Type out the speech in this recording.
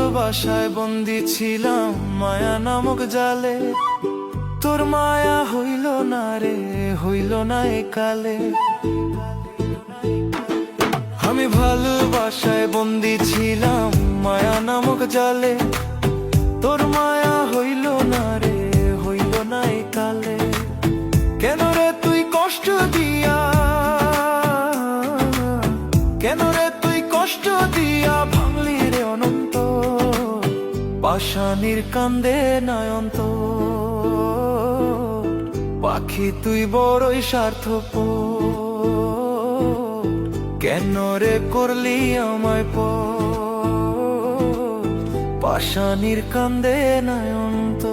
ভালোবাসায় বন্দি ছিলাম মায়া নামক জালে, তোর মায়া হইল না রে, হইল না একালে। আমি ভালোবাসায় বন্দি ছিলাম মায়া নামক জালে, তোর মায়া হইল না রে, হইল না একালে। কেন রে তুই কষ্ট দিয়া, কেন রে তুই কষ্ট দিয়া ভাঙলি রে অনন্ত, পাষাণীর কান্দে নয়ন্ত। পাখি তুই বড়ই স্বার্থপর, কেন রে করলি আমায় পর, পাষাণীর কান্দে নয়ন্ত।